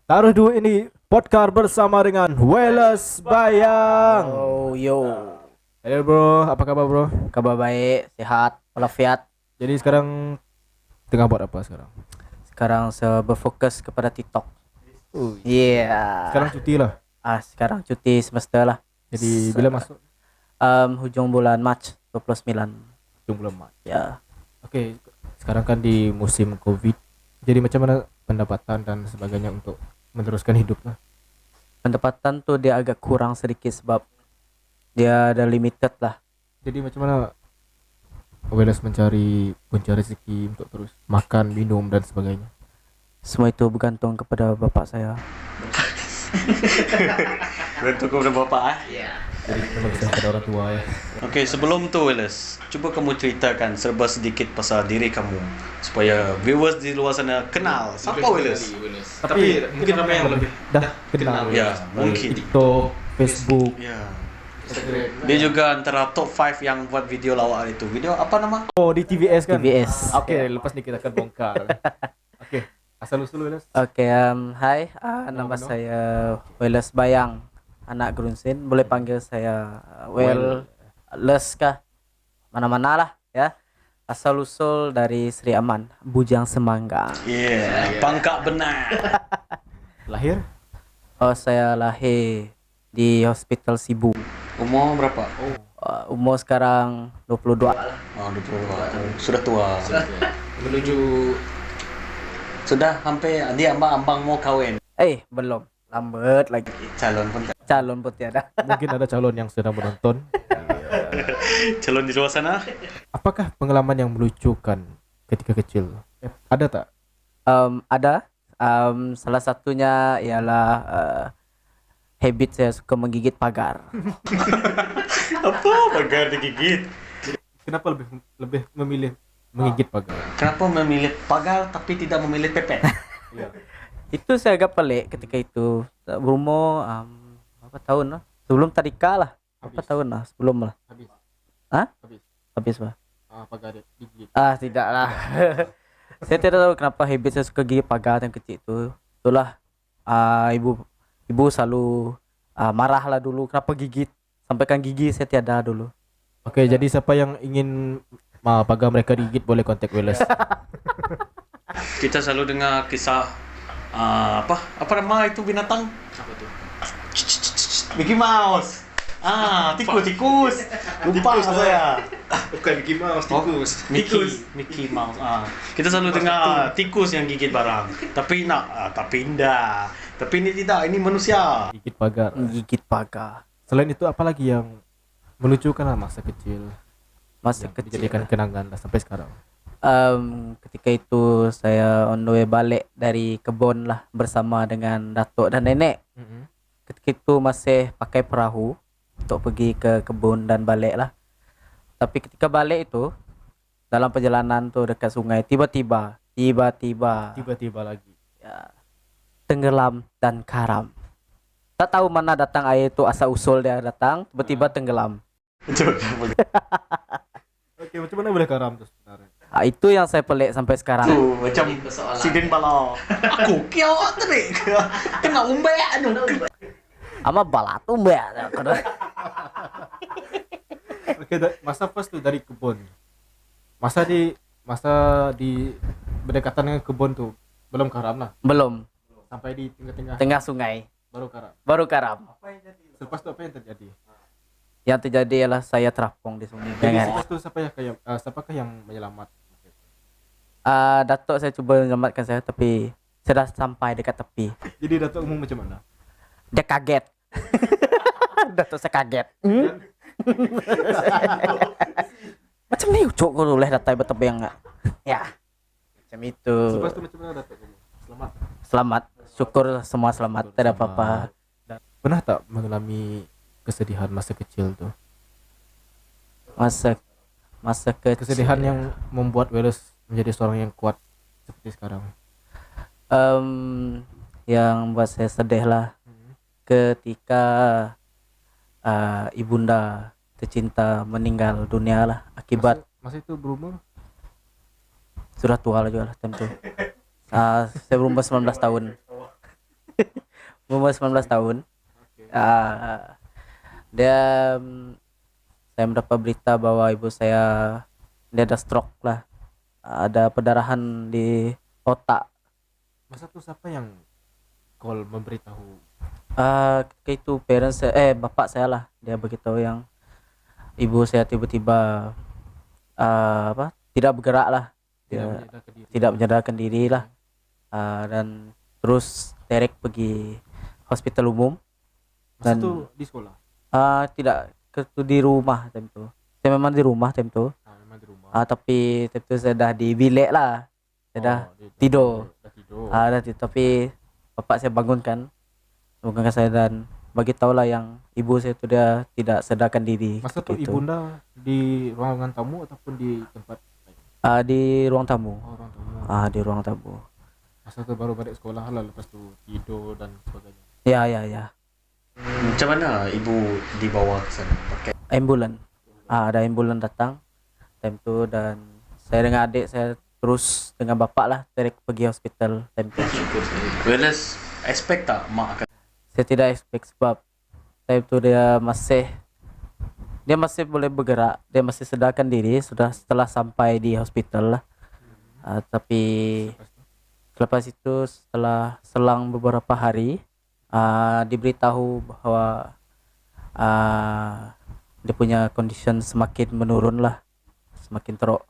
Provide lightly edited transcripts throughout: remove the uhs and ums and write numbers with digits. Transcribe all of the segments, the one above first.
Taruh dulu ini podcast bersama dengan Wales Bayang. Oh yo, Halo bro, apa kabar bro? kabar baik, sehat, walafiat. Jadi sekarang tengah buat apa sekarang? Sekarang saya berfokus kepada TikTok. Iya. Sekarang cuti lah. Sekarang cuti semester lah. Jadi bila masuk? Hujung bulan Mac 29. Ujung bulan Maret. Ya. Oke, sekarang kan di musim Covid. Jadi macam mana pendapatan dan sebagainya untuk meneruskan hidup lah? Pendapatan tuh dia agak kurang sedikit sebab dia ada limited lah. Jadi macam mana Wales mencari kunci rezeki untuk terus makan, minum dan sebagainya? Semua itu bergantung kepada bapak saya. Bentuk kepada bapak Jadi memang bisa kepada orang tua ya. Okey, sebelum tu Welles, cuba kamu ceritakan serba sedikit pasal diri kamu supaya viewers di luar sana kenal siapa Welles. Tapi mungkin ramai yang lebih dah kenal. Ya, mungkin. TikTok, Facebook. Ya. Dia juga antara top 5 yang buat video lawak itu. Video apa nama? Oh, di TVS kan? TVS. Oke, lepas ni kita akan bongkar. Oke, asal usul Wales. Oke, hai, nama saya Wales Bayang, anak Grunsin. Boleh panggil saya Wales kah? Mana-mana lah ya. Asal usul dari Sri Aman, Bujang Semangga. Pangkak benar. Lahir? Oh, saya lahir di Hospital Sibu. Umur berapa? Umur sekarang 22. Oh, 22. Sudah tua. Menuju Sudah hampir dia ambang mau kahwin. Belum. Lambat lagi. Calon pun tak. Calon pun tiada. mungkin ada calon yang sedang menonton. Calon di luar sana. Apakah pengalaman yang melucukan ketika kecil? Ada tak? Ada. Salah satunya ialah habit saya suka menggigit pagar. Apa? Pagar digigit. Kenapa lebih memilih menggigit pagar? Kenapa memilih pagar tapi tidak memilih pepet? Itu saya agak pelik ketika itu. Berumur berapa tahun lah? Sebelum tadika lah. Berapa tahun lah? Sebelum lah. Habis. Hah? Habis. Habis lah. Pagar digigit. Tidak lah. Saya tidak tahu kenapa habit saya suka gigit pagar yang kecil itu. Itulah ibu selalu marah lah dulu. Kenapa gigit? Sampaikan gigi saya tiada dulu. Oke, jadi siapa yang ingin pagar mereka digigit boleh kontak Wales. Kita selalu dengar kisah apa nama itu binatang? Apa tu? Mickey Mouse. Tikus. Lupa saya. Bukan Mickey Mouse, tikus. Mickey Mouse. Kita selalu dengar tikus yang gigit barang. Tapi indah. Tapi ini tidak, ini manusia. Gigit pagar. Gigit pagar. Selain itu apa lagi yang melucukan lah masa kecil? Masa Yang kecil. dijadikan kenangan lah sampai sekarang. Ketika itu saya on the way balik dari kebun lah bersama dengan datuk dan nenek. Ketika itu masih pakai perahu untuk pergi ke kebun dan balik lah. Tapi ketika balik itu dalam perjalanan tuh dekat sungai tiba-tiba Tiba-tiba lagi. ya, tenggelam dan karam. Tak tahu mana datang air itu, asal usul dia datang tiba-tiba tenggelam. Oke, macam mana boleh karam tu sebenarnya? Itu yang saya pelik sampai sekarang. Macam sidin bala. Aku kau tadi kena umbai anu. Ama balatu mbak. Oke, masa first tu dari kebun. Masa di berdekatan dengan kebun tu belum karam lah. Belum, Sampai di tengah-tengah tengah sungai baru karam. baru karam. Selepas tu apa yang terjadi? Yang terjadi ialah saya terapung di sungai. Jadi Jangan. selepas tu siapakah yang menyelamat? Datuk saya cuba menyelamatkan saya tapi sudah sampai dekat tepi. Jadi Datuk umum macam mana? Dia kaget. Datuk saya kaget. Macam ni ucuk kau boleh datang bertebing enggak? Ya. Macam itu. Selepas tu macam mana Datuk? Selamat. Selamat. Syukur semua selamat. Tidak apa-apa. Dan pernah tak mengalami kesedihan masa kecil tu? Masa kecil. Kesedihan yang membuat Wales menjadi seorang yang kuat seperti sekarang. Yang buat saya sedih lah ketika ibunda tercinta meninggal dunia lah akibat masa itu berumur sudah tua lah juga lah time tu. Saya berumur 19 tahun. umur 19 tahun. Oke. Ah, dia saya mendapat berita bahwa ibu saya dia ada stroke lah. Ada pendarahan di otak. Masa tuh siapa yang call memberitahu? Ketika itu bapak saya lah, dia beritahu yang ibu saya tiba-tiba tidak bergerak lah, Tidak dia menyadarkan diri. tidak menyadarkan diri lah. Dan terus direct pergi hospital umum. Masa Dan tuh di sekolah? tidak di rumah time itu. Saya memang di rumah time itu. Memang di rumah. Tapi time itu saya dah di bilik lah. Saya dah tidur. Dah tidur. Tapi bapak saya bangunkan saya dan bagi tahu lah yang ibu saya itu dia tidak sadarkan diri. Masa tuh ketika itu. ibunda di ruangan tamu ataupun di tempat Di ruang tamu. orang tamu? Di ruang tamu. Masa tuh baru balik sekolah lah, lepas tuh tidur dan sebagainya. Ya. Macam mana ibu dibawa ke sana? Pakai Ambulan. Ada ambulan datang time itu dan saya dengan adik saya terus dengan bapak lah direct pergi hospital time itu. Wallace expect tak mak akan Saya tidak expect sebab time itu dia masih boleh bergerak, dia masih sadarkan diri sudah setelah sampai di hospital lah. Tapi selepas itu setelah selang beberapa hari diberitahu bahwa dia punya condition semakin menurun lah, semakin teruk.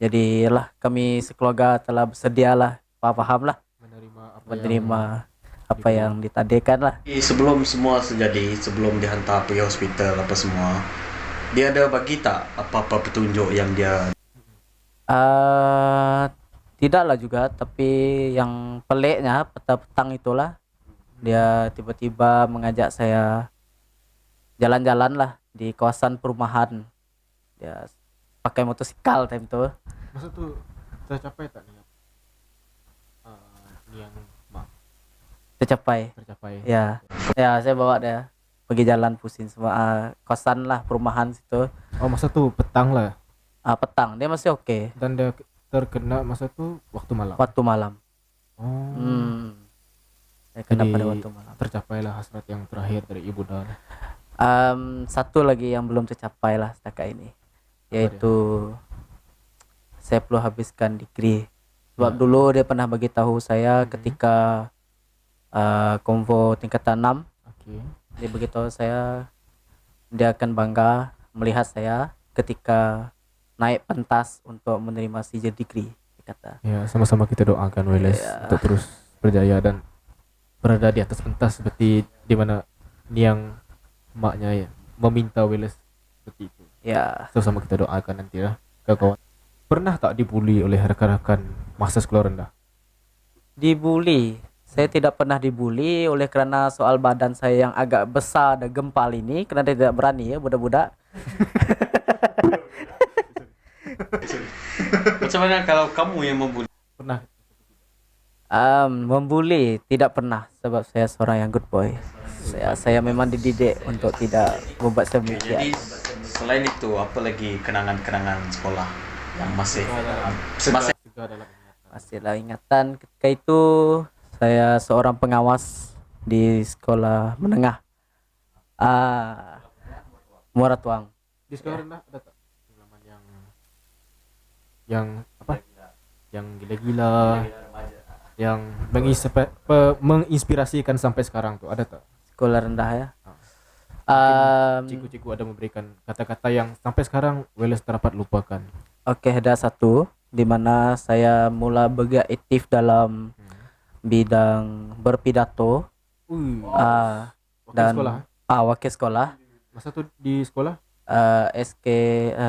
Jadi lah kami sekeluarga telah bersedia lah, paham lah menerima apa yang ditandaikan lah. sebelum semua terjadi, sebelum dihantar pergi hospital apa semua, dia ada bagi tak apa-apa petunjuk yang dia Tidaklah juga, tapi yang peliknya petang itulah dia tiba-tiba mengajak saya jalan-jalan lah di kawasan perumahan. Dia pakai motosikal time itu. Masa tuh tercapai tak niat? Yang Tercapai. Ya, saya bawa dia pergi jalan pusing semua kosan lah perumahan situ. Oh, masa tuh petang lah. Petang dia masih oke. Dan dia terkena masa tuh waktu malam. Waktu malam. Oh. Saya kena Jadi, pada waktu malam. tercapailah hasrat yang terakhir dari ibunda. Satu lagi yang belum tercapai lah setakat ini, yaitu saya perlu habiskan degree. Sebab dulu dia pernah bagi tahu saya ketika konvo tingkatan 6, Oke. dia beritahu saya dia akan bangga melihat saya ketika naik pentas untuk menerima sijil degree, dia kata. Ya, sama-sama kita doakan Wallace untuk terus berjaya dan berada di atas pentas seperti di mana yang maknya ya meminta Wallace seperti itu. Ya, Sama kita doakan nanti ya kawan. Pernah tak dibully oleh rekan-rekan masa sekolah rendah? dibully. Saya tidak pernah dibully oleh kerana soal badan saya yang agak besar dan gempal ini, kerana dia tidak berani ya budak-budak. macam mana kalau kamu yang membuli? Pernah. Membuli tidak pernah sebab saya seorang yang good boy. Saya memang dididik untuk tidak membuat Jadi sedemikian. selain itu apa lagi kenangan-kenangan sekolah yang masih Juga dalam ingatan. Masihlah ingatan ketika itu saya seorang pengawas di sekolah menengah Muara Tuang. Di sekolah rendah ada tak pengalaman yang apa? Yang gila-gila, yang menginspirasikan sampai sekarang tuh ada tak? Sekolah rendah ya. Cikgu-cikgu ada memberikan kata-kata yang sampai sekarang Wallace terdapat lupakan. Oke, ada satu di mana saya mula bergerak aktif dalam bidang berpidato Waktu dan sekolah. wakil sekolah Masa tuh di sekolah? SK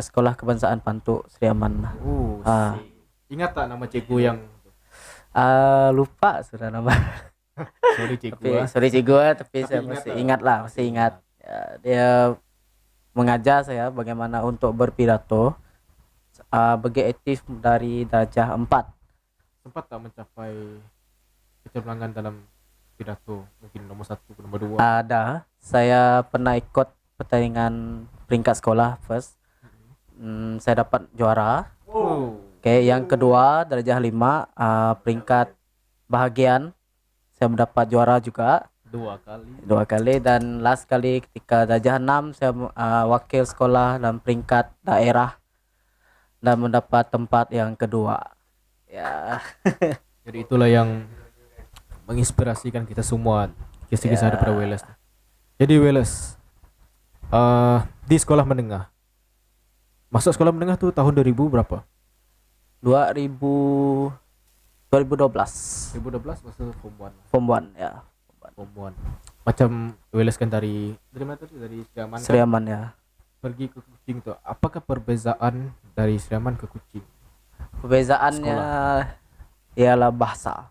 Sekolah Kebangsaan Pantuk Sri Aman. Ingat tak nama cikgu yang Lupa sudah nama. sorry cikgu. Sorry cikgu tapi saya ingat masih tak? ingat lah, masih ingat. Ya, dia mengajar saya bagaimana untuk berpidato, bergerak aktif dari darjah 4. Sempat tak mencapai kecermangan dalam pidato, mungkin nomor 1 ke nomor 2? Ada, saya pernah ikut pertandingan peringkat sekolah first. Saya dapat juara. Oke, yang kedua darjah 5 peringkat bahagian saya mendapat juara juga. Dua kali dan last kali ketika darjah 6 saya wakil sekolah dalam peringkat daerah dan mendapat tempat yang kedua. Ya. Jadi itulah yang menginspirasikan kita semua kisah-kisah daripada Welles. Jadi Welles di sekolah menengah. Masuk sekolah menengah tuh tahun 2000 berapa? 2012 masuk form 1. form 1 ya. Form 1. Macam Welles kan dari mana tadi? Dari Seriaman. Seriaman ya. Pergi ke Kuching tuh. Apakah perbezaan dari Seriaman ke Kuching? Perbezaannya ialah bahasa.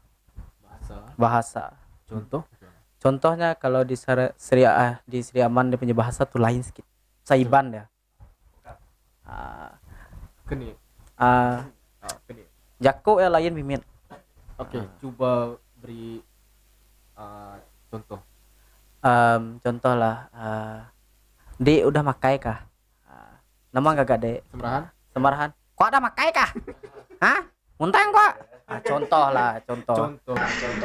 Contoh? Contohnya kalau di di Seriaman dia punya bahasa tuh lain sedikit. Saiban ya. Keni. Keni. Jako ya lain mimin. Oke, coba beri contoh. Contoh lah. Dek udah makai kah? Nama gak dek? Semarahan. Kok ada makai kah? Hah? Muntah kok? Contoh lah,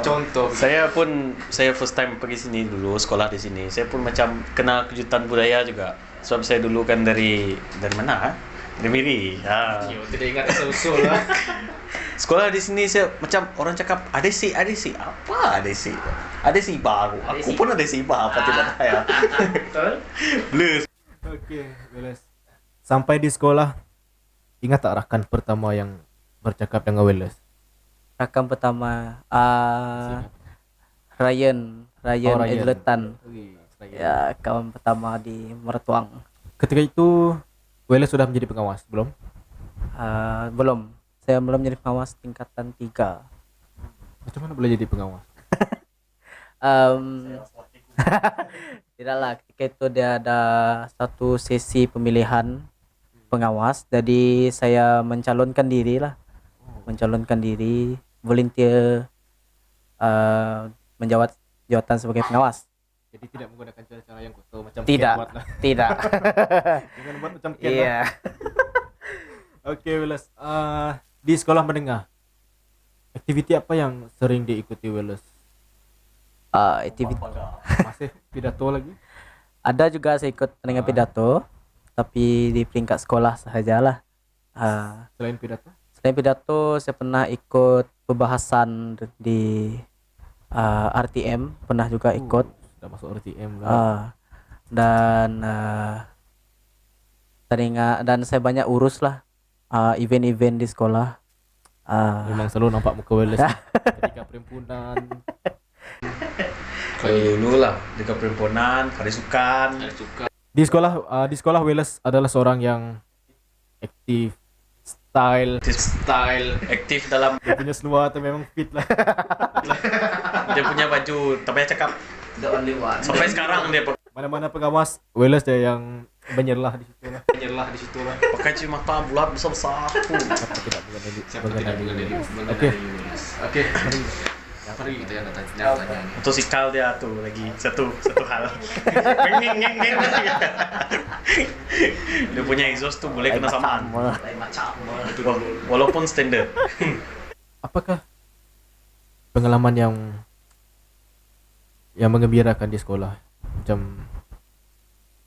Contoh. Saya first time pergi sini dulu, sekolah di sini. Saya pun macam kena kejutan budaya juga. Sebab saya dulu kan dari mana? Dari Miri. Tidak ingat asal-usul lah. Sekolah di sini saya macam orang cakap adesi. Apa adesi? Adesi baru. Aku pun adesi baru apa tidak saya. Betul. Blus. Oke, Welles. Sampai di sekolah ingat tak rakan pertama yang bercakap dengan Welles? Rakam pertama Ryan Edletan. Ya, kawan pertama di Mertuang. Ketika itu Welles sudah menjadi pengawas belum? Belum. Saya belum jadi pengawas tingkatan 3. Macam mana boleh jadi pengawas? Tidaklah, ketika itu dia ada satu sesi pemilihan pengawas, jadi saya mencalonkan diri, volunteer menjawab jawatan sebagai pengawas. Jadi tidak menggunakan cara-cara yang kotor macam Tidak. buat lah. Tidak. Jangan buat macam Ken lah. Iya. Oke, Welles. Di sekolah menengah, aktiviti apa yang sering diikuti Welles? Aktiviti Masih pidato lagi? ada juga saya ikut dengan pidato, tapi di peringkat sekolah sahajalah. Selain pidato? Selain pidato, saya pernah ikut pembahasan di RTM, pernah juga ikut. Sudah masuk RTM lah. Dan dan saya banyak urus lah event-event di sekolah. Memang selalu nampak muka Welles ketika perhimpunan. Kayak dulu lah, dekat perhimpunan, hari sukan. Di sekolah Welles adalah seorang yang aktif, Aktif dalam dia punya seluar tu memang fit lah. dia punya baju. Tapi saya cakap The only one. sampai sekarang dia Mana-mana pengawas Welles dia yang menyerlah di situ lah. pakai mata bulat besar-besar. Siapa tidak mengenali? Oke. Mari kita yang tanya. Untuk sikal dia tuh lagi satu hal. Ngeng. Dia punya exhaust tuh boleh kena samaan. Walaupun standard. Apakah pengalaman yang menggembirakan di sekolah, macam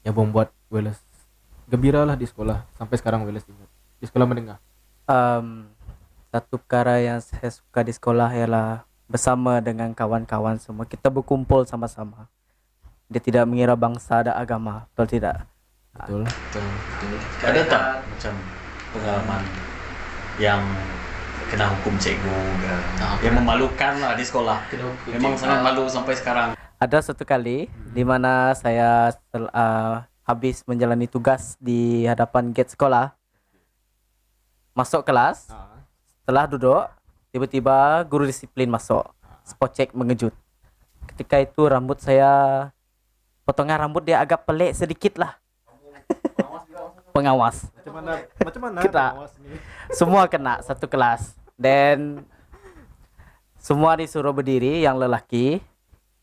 yang membuat Welles gembira lah di sekolah sampai sekarang Welles ingat di sekolah menengah? Satu perkara yang saya suka di sekolah ialah bersama dengan kawan-kawan semua kita berkumpul sama-sama. Dia tidak mengira bangsa dan agama, betul tidak? Betul. Ada tak macam pengalaman yang kena hukum cikgu yang memalukan lah di sekolah? Memang sangat malu sampai sekarang. Ada satu kali di mana saya habis menjalani tugas di hadapan gate sekolah, masuk kelas, setelah duduk, tiba-tiba guru disiplin masuk, spot check mengejut. Ketika itu rambut saya, potongan rambut dia agak pelik sedikit lah. Pengawas. Macam mana Kita pengawas ni? semua kena satu kelas. Dan semua disuruh berdiri, yang lelaki,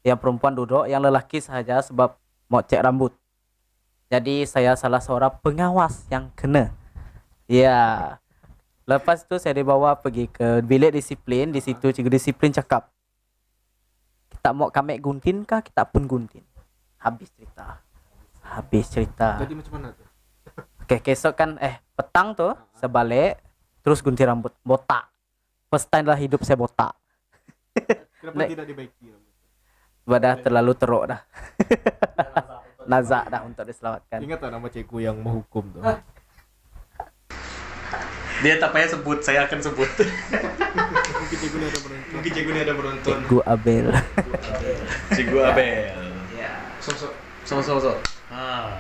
yang perempuan duduk, yang lelaki sahaja sebab mau cek rambut. Jadi saya salah seorang pengawas yang kena. Ya. Lepas itu saya dibawa pergi ke bilik disiplin. Di situ cikgu disiplin cakap, kita kita mau kami guntin kah, kita pun guntin. Habis cerita. Jadi macam mana tuh? Oke, besok kan petang tuh sebalik terus gunting rambut botak. First time lah hidup saya botak. Kenapa Nek. tidak dibaiki? Badah terlalu teruk dah. Nazak dah untuk diselamatkan. Ingat tak nama cikgu yang menghukum tuh? Dia tak payah sebut, saya akan sebut. Mungkin cikgu ni ada penonton. Cikgu Abel. Cikgu Abel. Sok. Sama-sama. Ah.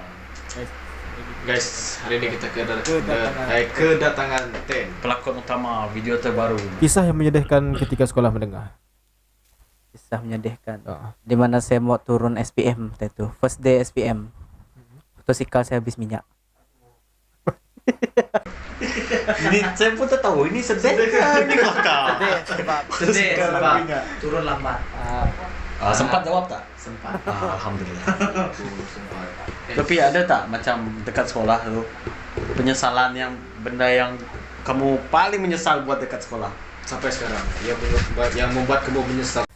Guys, hari ini kita Kedatangan. kedatangan Ten. Pelakon utama video terbaru. Kisah yang menyedihkan ketika sekolah menengah. Kisah menyedihkan. Ah. Di mana saya mau turun SPM itu. First day SPM. Motosikal saya habis minyak. Ini saya pun tak tahu ini sedih ke ini kelakar. Sedih sebab turun lambat. Sempat jawab tak? Sempat. Alhamdulillah. Sempat. Tapi ada tak macam dekat sekolah tu penyesalan benda yang kamu paling menyesal buat dekat sekolah? Sampai sekarang yang membuat kamu menyesal.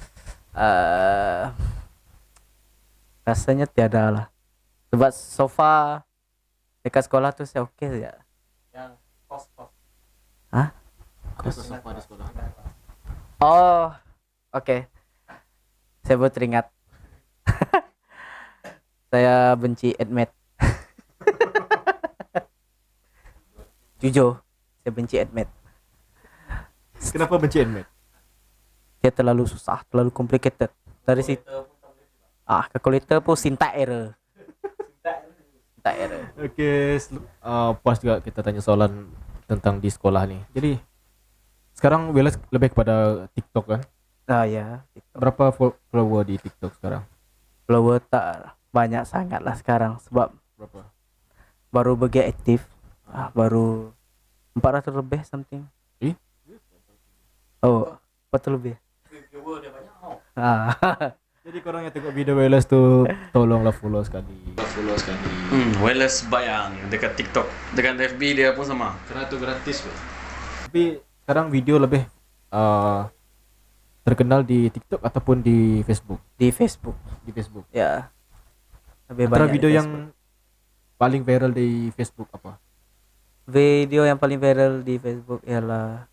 Rasanya tiada lah. Sebab so far dekat sekolah tu saya okey saja. Yang kos. Hah? Apa di sekolah? Oh, oke. Saya baru teringat. Saya benci admit. Jujur, saya benci admit. Kenapa benci admit? Dia terlalu susah, terlalu complicated. Dari situ kalkulator pun syntax error. Syntax error. Oke, puas juga kita tanya soalan tentang di sekolah nih. Jadi sekarang Wiles lebih kepada TikTok kan? Ya, Berapa follower di TikTok sekarang? follower tak banyak sangat lah sekarang sebab Berapa? baru bagi aktif. Baru 400 lebih something. Ih? Oh, 400 lebih. Jadi korang yang tengok video Wiles tuh tolonglah follow sekali. Follow sekali. Wales Bayang dekat TikTok, dengan FB dia pun sama. Karena itu gratis, Bro. Tapi sekarang video lebih terkenal di TikTok ataupun di Facebook? Di Facebook. Di Facebook. Ya. Lebih Antara banyak di video yang Facebook. paling viral di Facebook apa? Video yang paling viral di Facebook ialah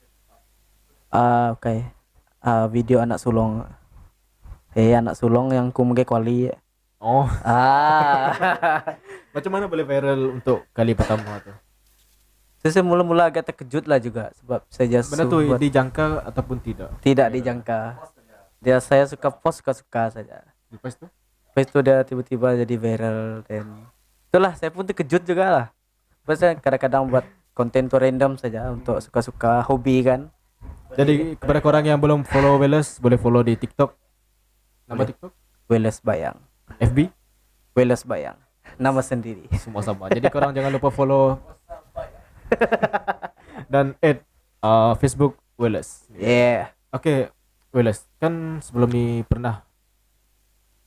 video anak sulung. Anak sulung yang kumge kuali. Oh, macam mana boleh viral untuk kali pertama tuh? Saya mula-mula agak terkejut lah juga sebab saya just Benda tuh dijangka ataupun tidak? tidak dijangka. Saya suka post suka-suka saja. Lepas tuh? Lepas itu dia tiba-tiba jadi viral dan itulah saya pun terkejut juga lah. Saya kadang-kadang buat konten tuh random saja untuk suka-suka hobi kan. Jadi kepada korang yang belum follow Wiles, boleh follow di TikTok. Nama Boleh. TikTok? Wiles Bayang. FB? Wiles Bayang. Nama sendiri. Semua sama. Jadi korang jangan lupa follow dan add Facebook Wiles. Yeah. Oke, Wiles, kan sebelum ini pernah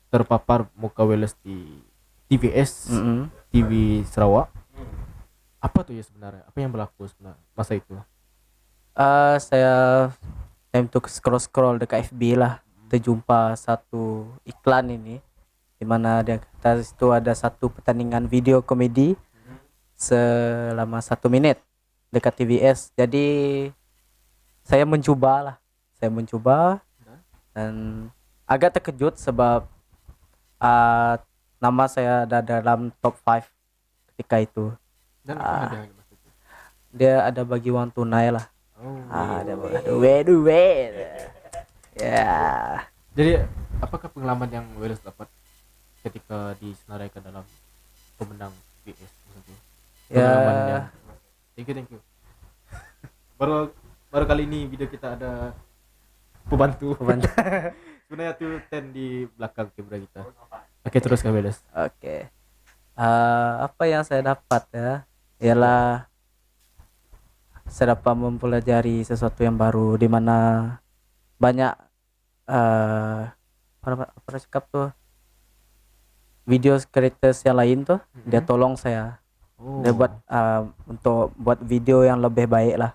terpapar muka Wiles di TVS, TV Sarawak. Apa tuh ya sebenarnya? Apa yang berlaku sebenarnya masa itu? Saya time to scroll dekat FB lah, terjumpa satu iklan ini di mana dia kata situ ada satu pertandingan video komedi selama 1 menit dekat TVS. Jadi saya mencoba dan agak terkejut sebab nama saya ada dalam top 5 ketika itu. Dan apa ada masa itu? Dia ada bagi uang tunai lah. Oh. Ada duit. Ya. Jadi apakah pengalaman yang Wiles dapat ketika disenaraikan dalam pemenang TVS maksudnya? Pengalaman yang thank you. baru kali ini video kita ada pembantu. Sebenarnya tuh Ten di belakang kamera kita. Oke, terus Wiles. Oke. Apa yang saya dapat ya ialah saya dapat mempelajari sesuatu yang baru di mana banyak apa cakap tuh video creators yang lain tuh dia tolong saya. Oh. Dia buat untuk buat video yang lebih baik lah,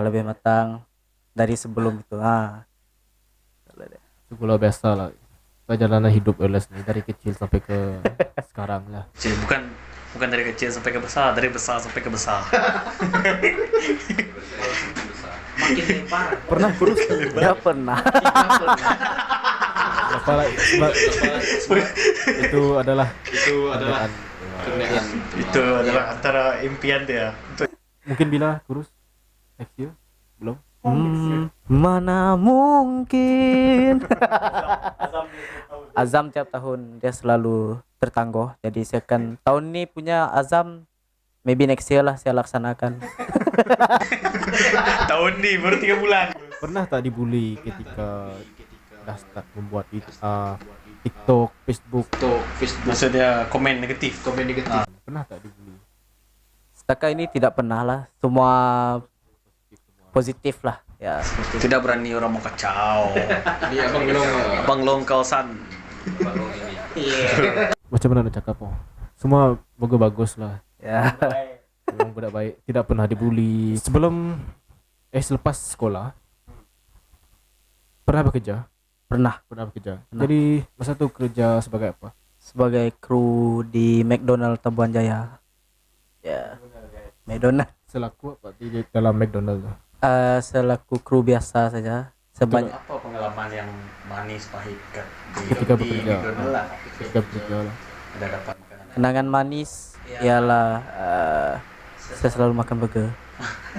lebih matang dari sebelum itu. Gula biasa lah. Perjalanan hidup Weles nih dari kecil sampai ke sekarang lah. Kecil, bukan dari kecil sampai ke besar, dari besar sampai ke besar. Makin lebar. Pernah kurus? Ya pernah. Apalah, itu adalah Kenyataan. Itu adalah antara impian dia. mungkin bila kurus next year belum. Mana mungkin. Azam tiap tahun dia selalu tertangguh. Jadi saya akan tahun ini punya azam, maybe next year lah saya laksanakan. Tahun nih baru 3 bulan. Pernah tak dibully ketika dah start membuat TikTok, Facebook? Maksudnya komen negatif. Komen negatif. Pernah tak dibully? Setakat ini tidak pernah lah. Semua positif lah. Ya. Tidak berani orang mau kacau. Ini abang belum. Abang long kawasan. Macam mana nak cakap oh? Semua bagus lah. Ya. Memang budak baik, tidak pernah dibully. Selepas sekolah pernah bekerja? Pernah Bekerja. Pernah. Jadi masa tu kerja sebagai apa? sebagai kru di McDonald Tabuan Jaya. Ya. McDonald. Selaku apa di dalam McDonald tu? Selaku kru biasa saja. Sebanyak Apa pengalaman yang manis pahit Ketika bekerja. McDonald lah. Ketika bekerja lah. Ada dapat makanan. kenangan manis ialah saya selalu makan burger.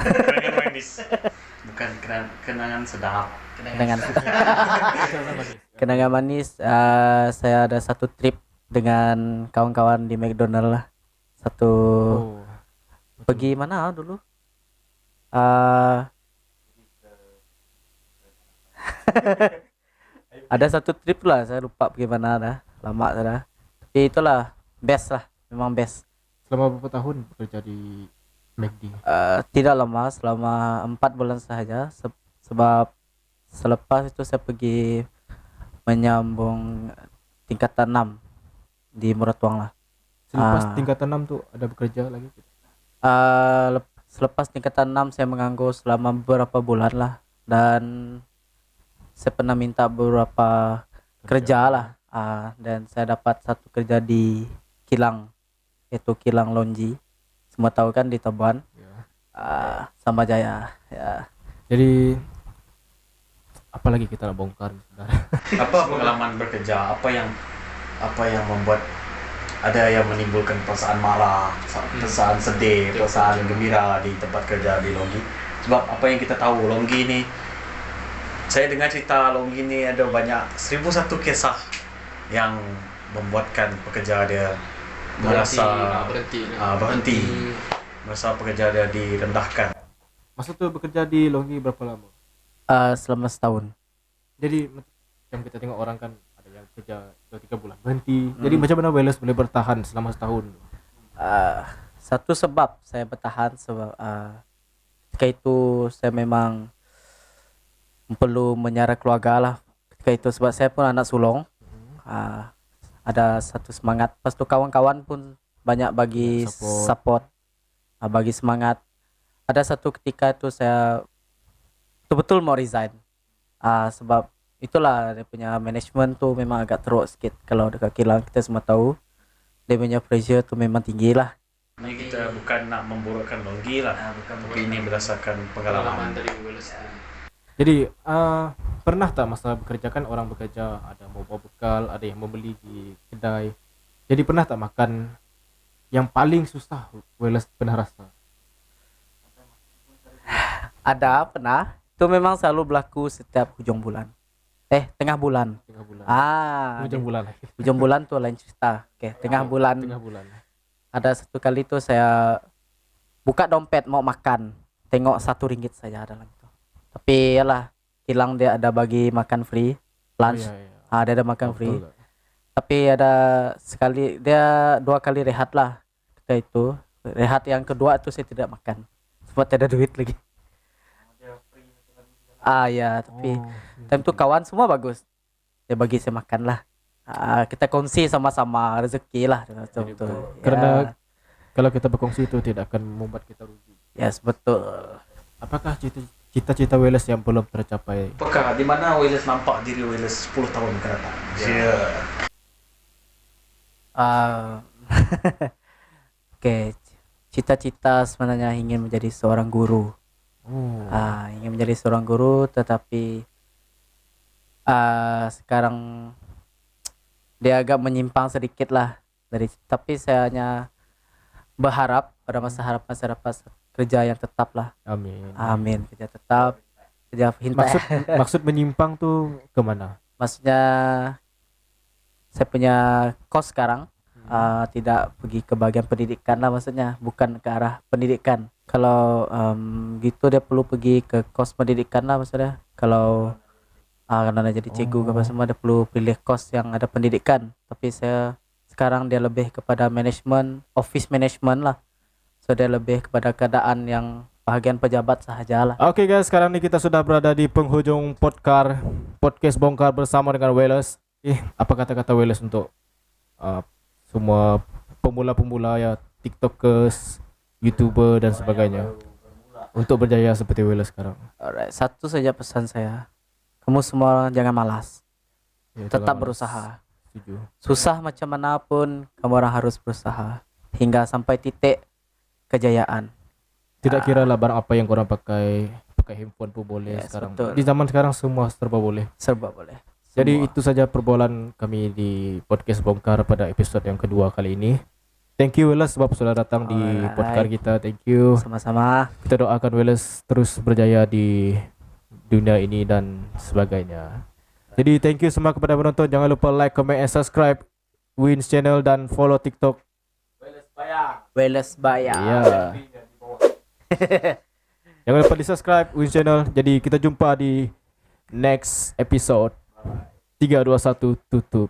Kenangan manis. Bukan kenangan sedap. Kenangan manis saya ada satu trip dengan kawan-kawan di McDonald lah. Oh. Pergi mana dulu? Ah, ada satu trip lah, saya lupa pergi mana dah. Lama dah. Tapi itulah best lah, memang best. Selama berapa tahun bekerja di McD? Tidak lama, selama 4 bulan sahaja. Sebab selepas itu saya pergi menyambung tingkatan 6 di Muratuang lah. Selepas tingkatan 6 tu ada bekerja lagi? Selepas tingkatan 6 saya menganggur selama beberapa bulan lah, dan saya pernah minta beberapa kerja lah, dan saya dapat satu kerja di kilang, yaitu kilang Lonji. Semua tahu kan di Tabuan, Ya. Sama Jaya ya. Jadi apa lagi kita nak bongkar sebenarnya? Apa pengalaman bekerja? Apa yang membuat ada yang menimbulkan perasaan marah, perasaan sedih, perasaan gembira di tempat kerja di Longgi? Sebab apa yang kita tahu, Longgi ni, saya dengar cerita Longgi ni ada banyak 1001 kisah yang membuatkan pekerja dia merasa berhenti, merasa pekerja dia direndahkan. Masa tu bekerja di Longgi berapa lama? Selama setahun. Jadi macam kita tengok orang kan ada yang kerja 2-3 bulan berhenti. Jadi macam mana Wallace boleh bertahan selama setahun? Satu sebab saya bertahan sebab ketika itu saya memang perlu menyara keluarga lah. Ketika itu sebab saya pun anak sulung. Ada satu semangat. Lepas tu kawan-kawan pun banyak bagi support, bagi semangat. Ada satu ketika itu saya betul-betul mau resign. Sebab itulah dia punya management tu memang agak teruk sikit. Kalau dekat kilang kita semua tahu dia punya pressure tu memang tinggi lah. Ini kita bukan nak memburukkan Longgi lah, tapi ini berdasarkan pengalaman. dari Wallace. Jadi pernah tak masa bekerja kan orang bekerja ada mau bawa bekal, ada yang membeli di kedai. Jadi pernah tak makan yang paling susah Wallace pernah rasa? Ada pernah. Itu memang selalu berlaku setiap hujung bulan. Tengah bulan. Tengah bulan. Hujung bulan lagi. Hujung bulan tu lain cerita. Tengah bulan. Tengah bulan. Ada satu kali tu saya buka dompet mau makan. Tengok RM1 saja dalam itu. Tapi yalah, kilang dia ada bagi makan free, lunch. Dia ada makan free. Betul. Tapi ada sekali, dia 2 kali rehat lah. Ketika itu, rehat yang kedua itu saya tidak makan. Sebab tidak ada duit lagi. Ya, tapi time tu kawan semua bagus. Dia bagi saya makan lah. Kita kongsi sama-sama rezeki lah. Betul. Karena kalau kita berkongsi itu tidak akan membuat kita rugi. Yes, betul. Apakah cita-cita Wales yang belum tercapai. Apakah di mana Wales nampak diri Wales 10 tahun ke depan? Ya. Ah, Oke, cita-cita sebenarnya ingin menjadi seorang guru. Oh. Ingin menjadi seorang guru, tetapi sekarang dia agak menyimpang sedikit lah dari. Tapi saya hanya berharap pada masa dapat kerja yang tetap lah. Amin. Amin, kerja tetap, kerja Maksud hintai. maksud menyimpang tuh kemana? Maksudnya saya punya kos sekarang tidak pergi ke bagian pendidikan lah, maksudnya bukan ke arah pendidikan. Kalau gitu dia perlu pergi ke kos pendidikan lah, maksudnya kalau karena dia jadi cikgu ke apa semua, dia perlu pilih kos yang ada pendidikan. Tapi saya sekarang dia lebih kepada manajemen, office management lah, so dia lebih kepada keadaan yang bahagian pejabat sahaja lah. Oke guys, sekarang ini kita sudah berada di penghujung podcast bongkar bersama dengan Wales. Apa kata-kata Wales untuk semua pemula-pemula ya, TikTokers, YouTuber dan sebagainya untuk berjaya seperti Wales sekarang? Alright, satu saja pesan saya, kamu semua jangan malas, Ya, tetap jangan berusaha. setuju. Susah macam manapun, kamu orang harus berusaha hingga sampai titik kejayaan. Tidak kira lah barang apa yang korang pakai handphone pun boleh. Yes, sekarang betul. di zaman sekarang semua serba boleh. Serba boleh. Jadi Semua. itu saja perbualan kami di podcast bongkar pada episod yang kedua kali ini. Thank you Wales sebab sudah datang di Alright. podcast kita. Thank you. Sama-sama. Kita doakan Wales terus berjaya di dunia ini dan sebagainya. Jadi thank you semua kepada penonton. Jangan lupa like, comment, and subscribe Wins Channel dan follow TikTok. Wales Baya. Ya. Jangan lupa di subscribe Wins Channel. Jadi kita jumpa di next episode. 3, 2, 1 tutup.